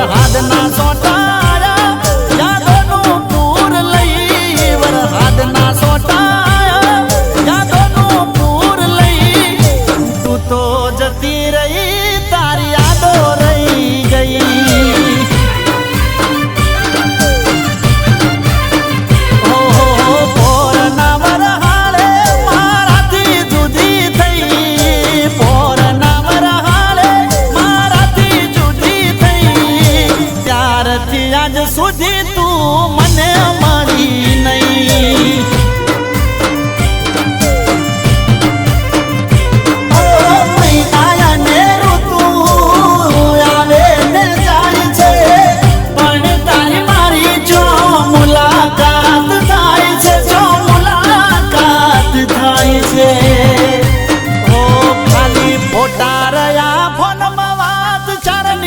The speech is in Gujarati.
વરહાદના સોટાયા યાદોનું પૂર લઈ વરહાદના સોટાયા યાદોનું પૂર લઈ તું તો જતી રહી તારી યાદો રહી ગઈ પોરના વરહાડે મારાથી જુદી થઈ પોરના વરહાડે મારાથી જુદી થઈ ત્યારથી આજ સુધી તું મને